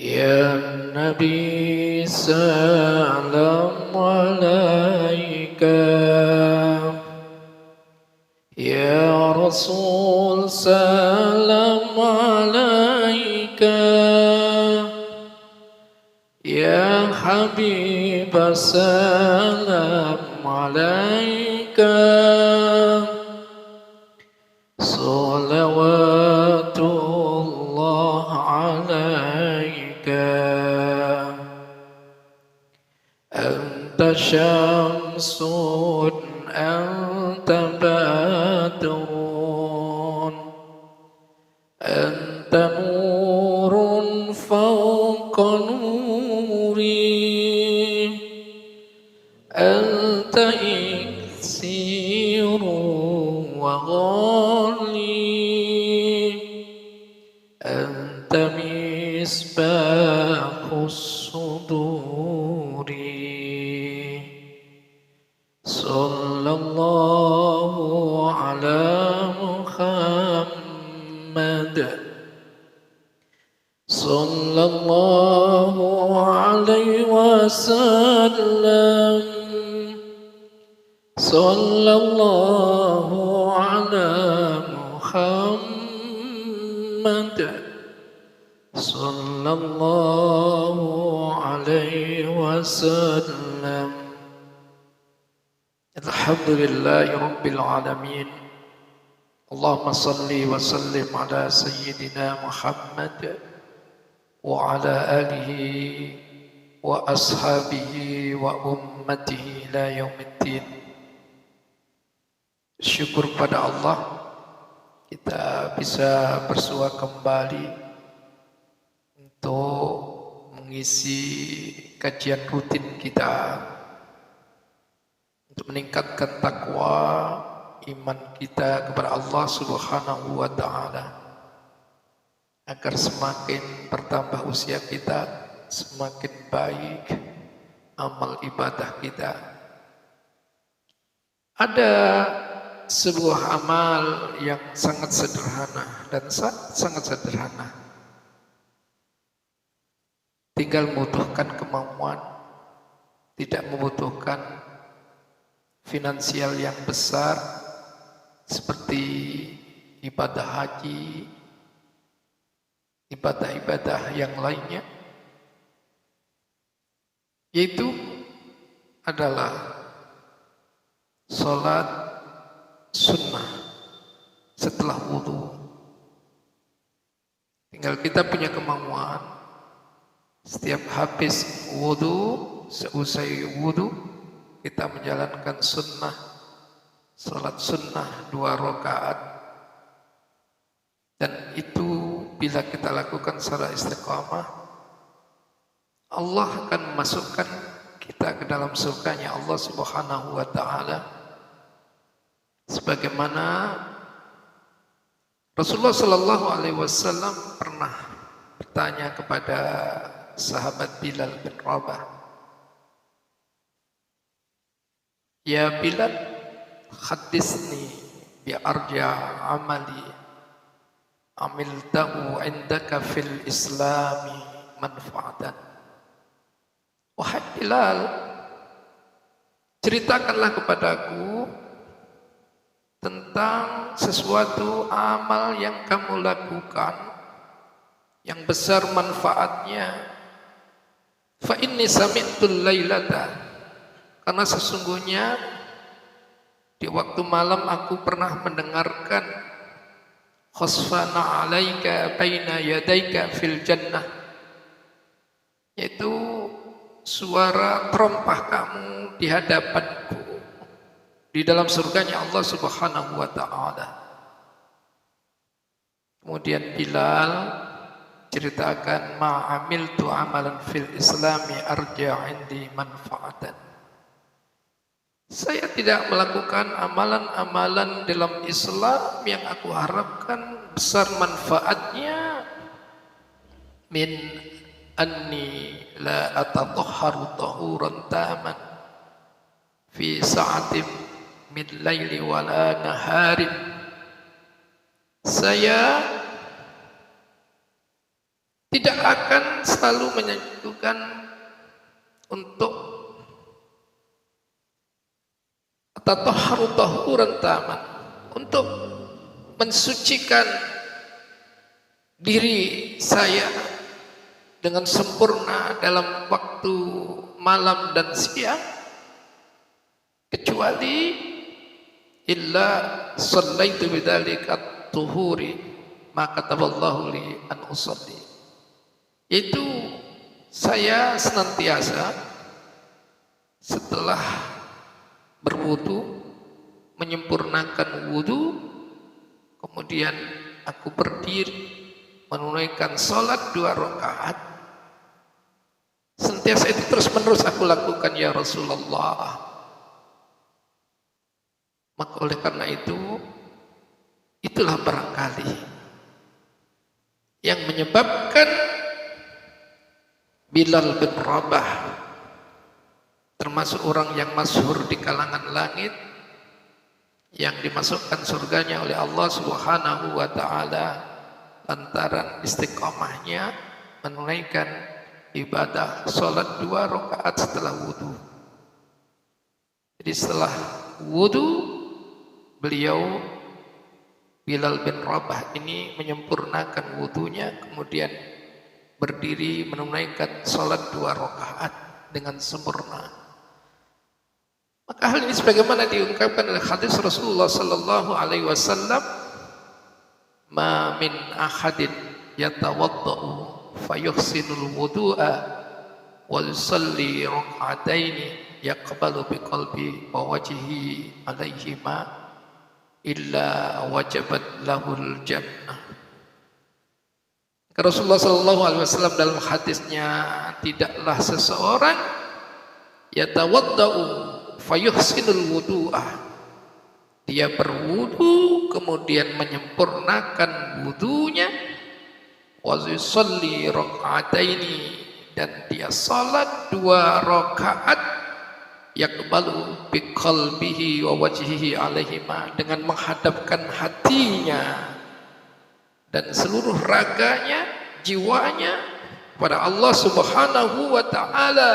يا نبي سلام عليك، يا رسول سلام عليك، يا حبيب سلام عليك، صلوات الله عليك. أنت شمس أنت بدر، أنت نور فوق نوري، أنت إكسير وغالي، أنت مصباح الصدور. صلى الله على محمد، صلى الله عليه وسلم، صلى الله على محمد، صلى الله عليه وسلم. Alhamdulillahi Rabbil Alamin. Allahumma salli wa sallim ala Sayyidina Muhammad wa ala alihi wa ashabihi wa ummatihi ila yaumiddin. Syukur pada Allah kita bisa bersua kembali untuk mengisi kajian rutin kita untuk meningkatkan takwa iman kita kepada Allah Subhanahu wa taala, agar semakin bertambah usia kita, semakin baik amal ibadah kita. Ada sebuah amal yang sangat sederhana dan sangat sederhana. Tinggal membutuhkan kemampuan, tidak membutuhkan finansial yang besar seperti ibadah haji, ibadah-ibadah yang lainnya, yaitu adalah sholat sunnah setelah wudu. Tinggal kita punya kemampuan, setiap habis wudu, seusai wudu kita menjalankan sunnah, salat sunnah 2 rakaat, dan itu bila kita lakukan secara istiqamah, Allah akan memasukkan kita ke dalam surganya Allah Subhanahu wa taala. Sebagaimana Rasulullah sallallahu alaihi wasallam pernah bertanya kepada sahabat Bilal bin Rabah, "Ya Bilal, hadisni bi arja amali amiltahu indaka fil islami manfaatan." Wahai Bilal, ceritakanlah kepadaku tentang sesuatu amal yang kamu lakukan yang besar manfaatnya. Fa inni sami'tul lailata, karena sesungguhnya di waktu malam aku pernah mendengarkan khusfana alaika baina yadaika fil jannah, yaitu suara terompah kamu di hadapanku di dalam surganya Allah Subhanahu wa taala. Kemudian Bilal ceritakan, ma'amiltu amalan fil islami arja indi manfaatan. Saya tidak melakukan amalan-amalan dalam Islam yang aku harapkan besar manfaatnya min anni la atatahharu tahuran taman fi sa'atin min laili wala naharin. Saya tidak akan selalu menyatukan untuk tatahharu tahuran taman, untuk mensucikan diri saya dengan sempurna dalam waktu malam dan siang, kecuali illa sallaitu bidzalika at-tuhuri ma kataballahu li an usalli. Itu saya senantiasa setelah berwudu menyempurnakan wudu, kemudian aku berdiri menunaikan salat 2 rakaat. Sentiasa itu terus menerus aku lakukan ya Rasulullah. Maka oleh karena itu, itulah barangkali yang menyebabkan Bilal bin Rabah, termasuk orang yang masyhur di kalangan langit, yang dimasukkan surganya oleh Allah Subhanahu wa ta'ala lantaran istiqomahnya menunaikan ibadah salat 2 rakaat setelah wudu. Jadi setelah wudu, beliau Bilal bin Rabah ini menyempurnakan wudunya, kemudian berdiri menunaikan salat 2 rakaat dengan sempurna. Maka hal ini sebagaimana diungkapkan oleh hadis Rasulullah sallallahu alaihi wasallam, ma min ahadin yatawaddau fayuhsinul wudu'a wa yusalli rak'ataini yaqbalu biqalbi wa wajhihi alaihima illa wajabat lahul jannah. Rasulullah sallallahu alaihi wasallam dalam hadisnya, tidaklah seseorang yatawaddau fayuhsinul wudu'a, dia berwudu kemudian menyempurnakan wudunya, wa yusalli rak'ataini, dan dia salat 2 rakaat, yaqbalu biqalbihi wa wajhihi alaihima, dengan menghadapkan hatinya dan seluruh raganya, jiwanya pada Allah Subhanahu wa ta'ala,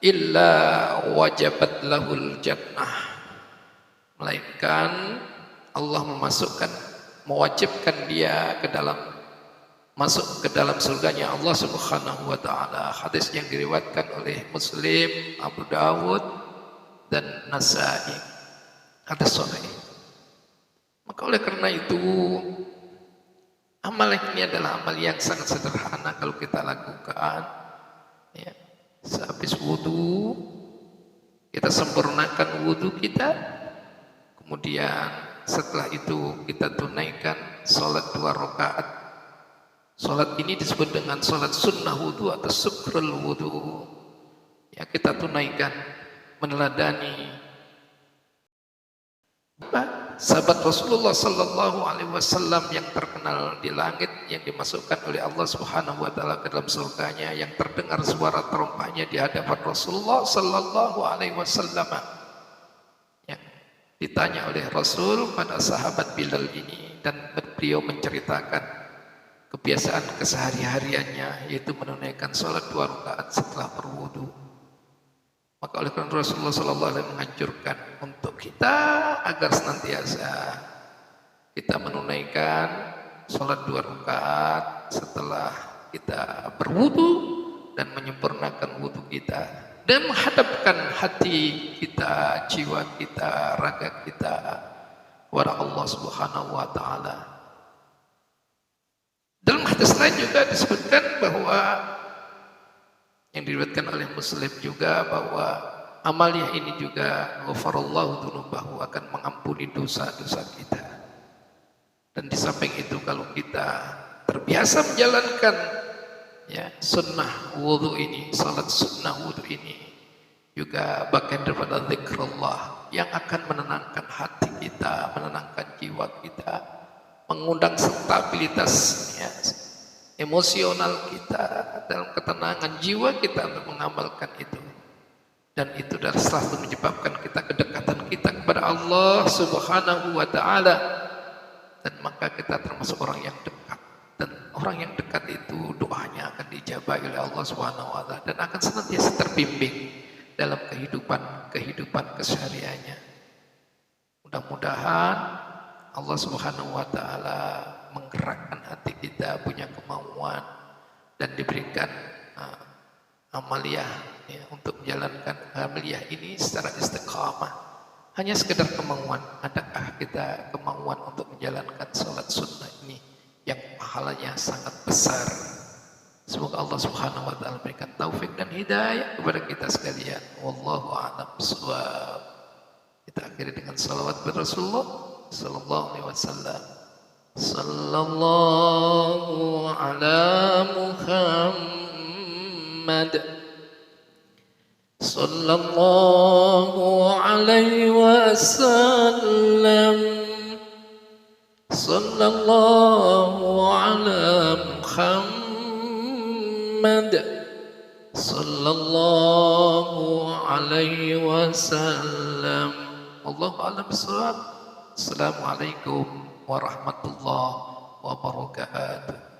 illa wajabat lahul jannah, melainkan Allah mewajibkan dia masuk ke dalam surganya Allah Subhanahu wa ta'ala. Hadis yang diriwayatkan oleh Muslim, Abu Dawud dan Nasa'i, hadis sahih. Maka oleh karena itu, amal ini adalah amal yang sangat sederhana kalau kita lakukan, ya. Sehabis wudu, kita sempurnakan wudu kita, kemudian setelah itu kita tunaikan salat 2 rakaat. Salat ini disebut dengan salat sunnah wudu atau syukrul wudu. Ya, kita tunaikan meneladani sahabat Rasulullah sallallahu alaihi wasallam yang terkenal di langit, yang dimasukkan oleh Allah Subhanahu wa taala ke dalam surganya, yang terdengar suara terompahnya di hadapan Rasulullah sallallahu alaihi wasallam. Yang ditanya oleh Rasul pada sahabat Bilal ini, dan beliau menceritakan kebiasaan kesehari-hariannya, yaitu menunaikan salat 2 rakaat setelah berwudu. Maka oleh karena Rasulullah SAW menganjurkan untuk kita agar senantiasa kita menunaikan salat 2 rakaat setelah kita berwudu dan menyempurnakan wudu kita, dan menghadapkan hati kita, jiwa kita, raga kita kepada Allah Subhanahu wa ta'ala. Dalam hadis lain juga disebutkan bahwa, yang diriwayatkan oleh Muslim juga, bahwa amalnya ini juga ghafarallahu dzunubahu, akan mengampuni dosa-dosa kita. Dan di samping itu, kalau kita terbiasa menjalankan, ya, sunnah wudu ini, salat sunnah wudu ini, juga bagian daripada zikrullah yang akan menenangkan hati kita, menenangkan jiwa kita, mengundang stabilitas, ya, emosional kita, dalam ketenangan jiwa kita untuk mengamalkan itu. Dan itu adalah selalu menyebabkan kita kedekatan kita kepada Allah Subhanahu wa ta'ala, dan maka kita termasuk orang yang dekat, dan orang yang dekat itu doanya akan dijabah oleh Allah Subhanahu wa taala dan akan senantiasa terbimbing dalam kehidupan kesehariannya. Mudah-mudahan Allah Subhanahu wa taala menggerakkan hati kita punya kemauan dan diberikan amaliyah ya, untuk menjalankan amaliyah ini secara istiqamah. Hanya sekedar kemauan, adakah kita kemauan untuk menjalankan sholat sunnah ini yang pahalanya sangat besar. Semoga Allah Subhanahu wa taala berikan taufik dan hidayah kepada kita sekalian. Wallahu a'lam bishawab. Kita akhiri dengan salawat kepada Rasulullah sallallahu alaihi wasallam. Sallallahu ala Muhammad. Sallallahu alaihi wasallam. Sallallahu ala Muhammad. Sallallahu alaihi wasallam. Wallahu a'lam bishawab. Assalamualaikum warahmatullahi wabarakatuh.